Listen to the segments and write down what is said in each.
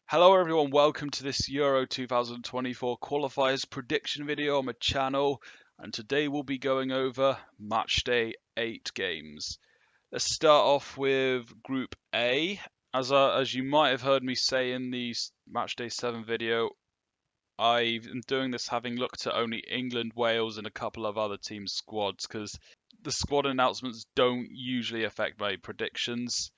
Hello everyone, welcome to this Euro 2024 qualifiers prediction video on my channel, and today we'll be going over matchday 8 games. Let's start off with Group A. As you might have heard me say in the matchday 7 video, I am doing this having looked at only England, Wales and a couple of other teams' squads because the squad announcements don't usually affect my predictions.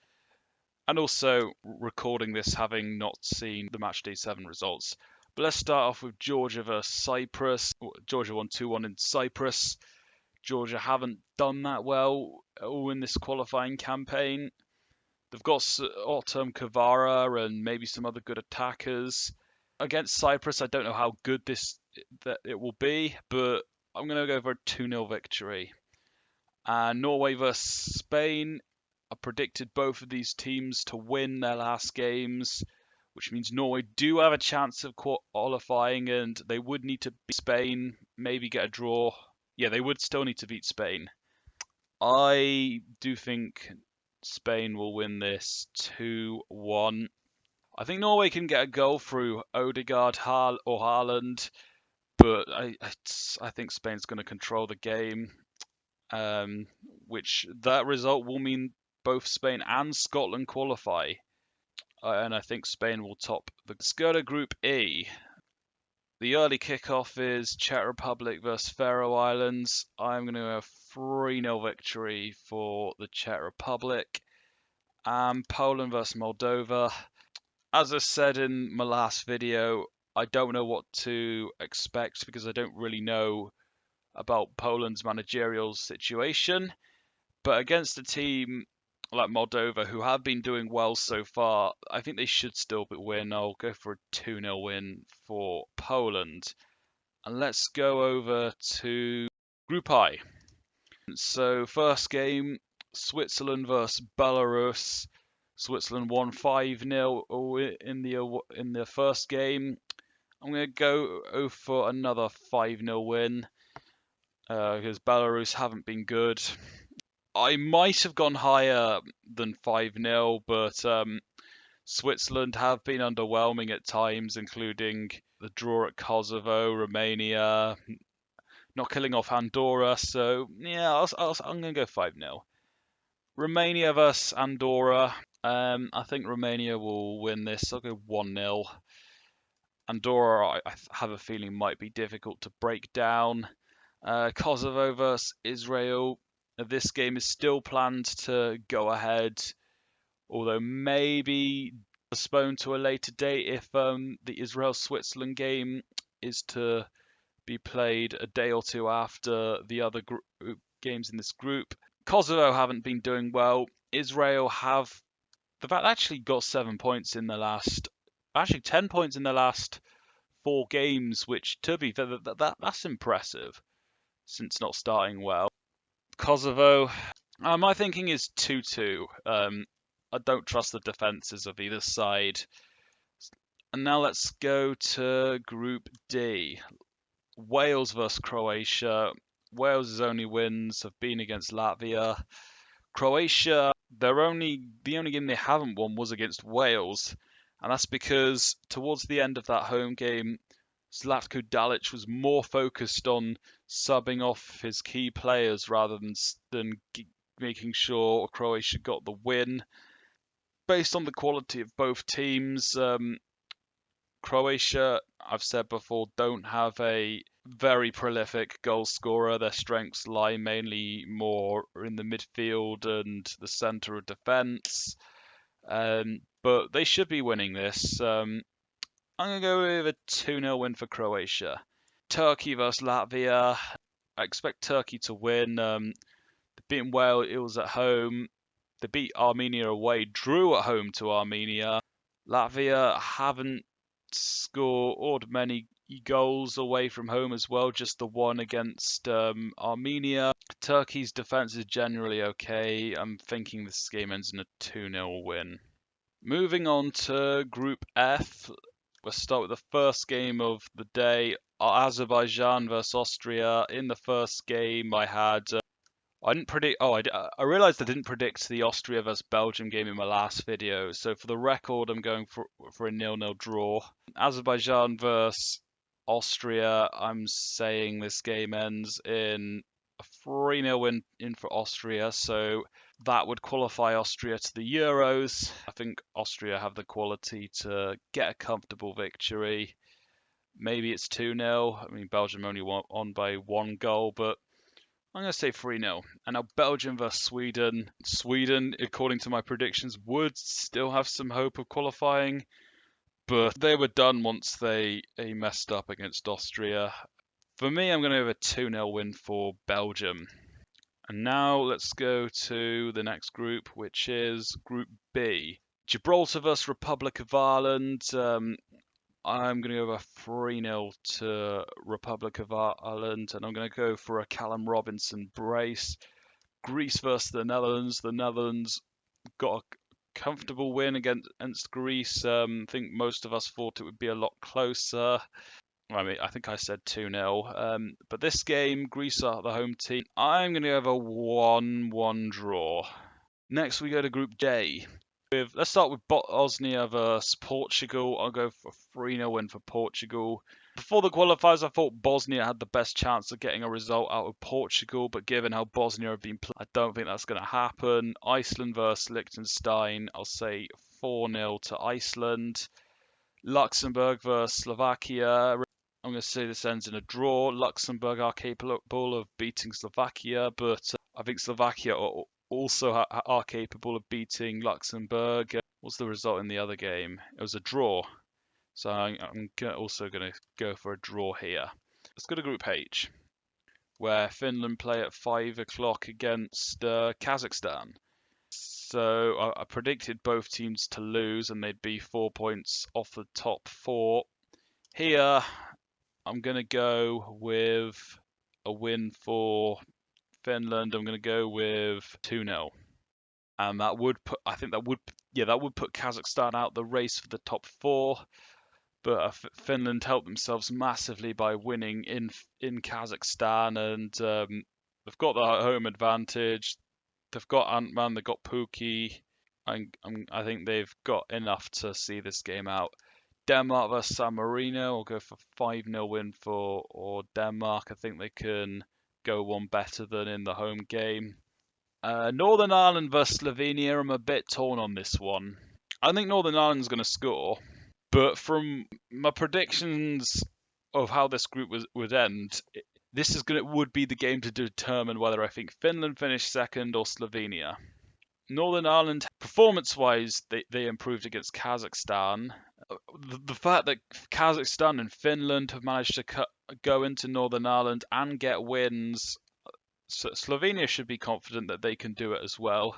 And also recording this having not seen the matchday 7 results. But let's start off with Georgia versus Cyprus. Georgia won 2-1 in Cyprus. Georgia haven't done that well in this qualifying campaign. They've got Artem Kvara and maybe some other good attackers. Against Cyprus, I don't know how good it will be, but I'm going to go for a 2-0 victory. And Norway versus Spain. I predicted both of these teams to win their last games, which means Norway do have a chance of qualifying, and they would need to beat Spain, maybe get a draw. Yeah, they would still need to beat Spain. I do think Spain will win this 2-1. I think Norway can get a goal through Odegaard or Haaland, but I think Spain's going to control the game. Which that result will mean both Spain and Scotland qualify. And I think Spain will top the. Let's go to Group E. The early kickoff is Czech Republic versus Faroe Islands. I'm going to have 3-0 victory for the Czech Republic. And Poland versus Moldova. As I said in my last video, I don't know what to expect because I don't really know about Poland's managerial situation. But against a team like Moldova, who have been doing well so far, I think they should still win. I'll go for a 2-0 win for Poland. And let's go over to Group I. So first game, Switzerland versus Belarus. Switzerland won 5-0 in the first game. I'm going to go for another 5-0 win because Belarus haven't been good. I might have gone higher than 5-0, but Switzerland have been underwhelming at times, including the draw at Kosovo, Romania, not killing off Andorra. So, yeah, I'm going to go 5-0. Romania versus Andorra. I think Romania will win this. I'll go 1-0. Andorra, I have a feeling, might be difficult to break down. Kosovo versus Israel. This game is still planned to go ahead, although maybe postponed to a later date if the Israel-Switzerland game is to be played a day or two after the other games in this group. Kosovo haven't been doing well. Israel they've actually got 7 points in the last, actually 10 points in the last 4 games, which to be fair, that's impressive since not starting well. Kosovo, my thinking is 2-2. I don't trust the defences of either side. And now let's go to Group D. Wales versus Croatia. Wales' only wins have been against Latvia. Croatia, the only game they haven't won was against Wales. And that's because towards the end of that home game, Zlatko Dalic was more focused on subbing off his key players rather than making sure Croatia got the win. Based on the quality of both teams, Croatia, I've said before, don't have a very prolific goal scorer. Their strengths lie mainly more in the midfield and the centre of defence. But they should be winning this. I'm going to go with a 2-0 win for Croatia. Turkey versus Latvia. I expect Turkey to win. They beat Wales at home. They beat Armenia away, drew at home to Armenia. Latvia haven't scored many goals away from home as well, just the one against Armenia. Turkey's defence is generally okay. I'm thinking this game ends in a 2-0 win. Moving on to Group F. We'll start with the first game of the day, Azerbaijan versus Austria. In the first game, I had I didn't predict. Oh, I realized I didn't predict the Austria versus Belgium game in my last video. So for the record, I'm going for a 0-0 draw. Azerbaijan versus Austria. I'm saying this game ends in a 3-0 win in for Austria. So that would qualify Austria to the Euros. I think Austria have the quality to get a comfortable victory. Maybe it's 2-0. I mean, Belgium only won on by 1 goal, but I'm going to say 3-0. And now Belgium versus Sweden. Sweden, according to my predictions, would still have some hope of qualifying, but they were done once they messed up against Austria. For me, I'm going to have a 2-0 win for Belgium. And now let's go to the next group, which is Group B. Gibraltar versus Republic of Ireland. I'm going to go over 3-0 to Republic of Ireland, and I'm going to go for a Callum Robinson brace. Greece versus the Netherlands. The Netherlands got a comfortable win against Greece. I think most of us thought it would be a lot closer. I mean, I think I said 2-0. But this game, Greece are the home team. I'm going to have a 1-1 draw. Next, we go to Group J. Let's start with Bosnia versus Portugal. I'll go for 3-0 win for Portugal. Before the qualifiers, I thought Bosnia had the best chance of getting a result out of Portugal, but given how Bosnia have been playing, I don't think that's going to happen. Iceland versus Liechtenstein. I'll say 4-0 to Iceland. Luxembourg versus Slovakia. I'm going to say this ends in a draw. Luxembourg are capable of beating Slovakia, but I think Slovakia also are capable of beating Luxembourg. What's the result in the other game? It was a draw. So I'm also going to go for a draw here. Let's go to Group H, where Finland play at 5 o'clock against Kazakhstan. So I predicted both teams to lose, and they'd be 4 points off the top 4. Here, I'm going to go with a win for Finland. I'm going to go with 2-0. And that would put, I think that would put Kazakhstan out the race for the top 4. But Finland helped themselves massively by winning in Kazakhstan, and they've got the home advantage. They've got Ant-Man, they've got Pookie. I think they've got enough to see this game out. Denmark versus San Marino. I'll go for 5-0 win for Denmark. I think they can go one better than in the home game. Northern Ireland versus Slovenia. I'm a bit torn on this one. I think Northern Ireland's going to score, but from my predictions of how this group would end, this would be the game to determine whether I think Finland finished second or Slovenia. Northern Ireland, performance-wise, they improved against Kazakhstan. The fact that Kazakhstan and Finland have managed to go into Northern Ireland and get wins, so Slovenia should be confident that they can do it as well.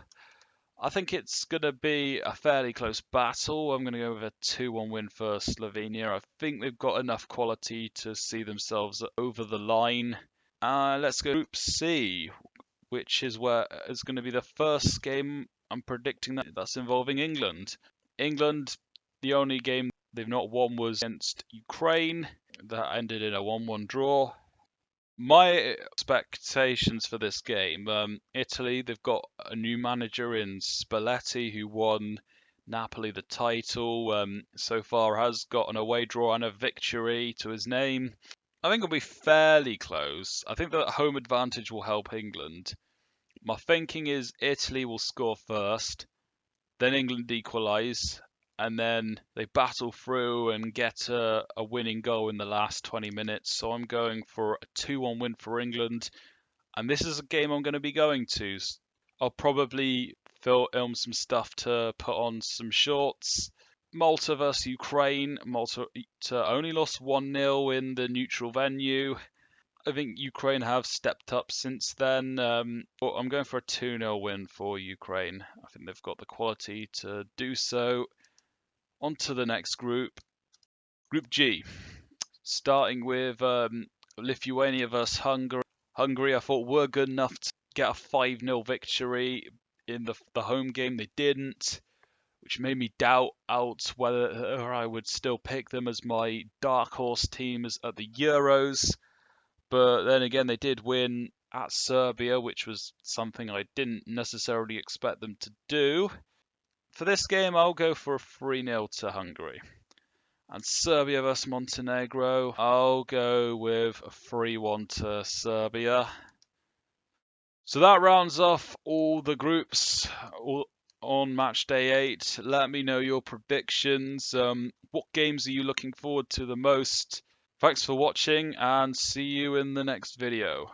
I think it's going to be a fairly close battle. I'm going to go with a 2-1 win for Slovenia. I think they've got enough quality to see themselves over the line. Let's go Group C, which is where it's going to be the first game I'm predicting that's involving England. England, the only game they've not won was against Ukraine. That ended in a 1-1 draw. My expectations for this game, Italy, they've got a new manager in Spalletti who won Napoli the title. So far has got an away draw and a victory to his name. I think it'll be fairly close. I think that home advantage will help England. My thinking is Italy will score first, then England equalise, and then they battle through and get a winning goal in the last 20 minutes. So I'm going for a 2-1 win for England, and this is a game I'm going to be going to. I'll probably film some stuff to put on some shorts. Malta versus Ukraine. Malta only lost 1-0 in the neutral venue. I think Ukraine have stepped up since then. But I'm going for a 2-0 win for Ukraine. I think they've got the quality to do so. On to the next group. Group G. Starting with Lithuania versus Hungary. Hungary, I thought, were good enough to get a 5-0 victory in the home game. They didn't, which made me doubt out whether I would still pick them as my dark horse team at the Euros. But then again, they did win at Serbia, which was something I didn't necessarily expect them to do. For this game, I'll go for a 3-0 to Hungary. And Serbia versus Montenegro, I'll go with a 3-1 to Serbia. So that rounds off all the groups on match day 8. Let me know your predictions. What games are you looking forward to the most? Thanks for watching, and see you in the next video.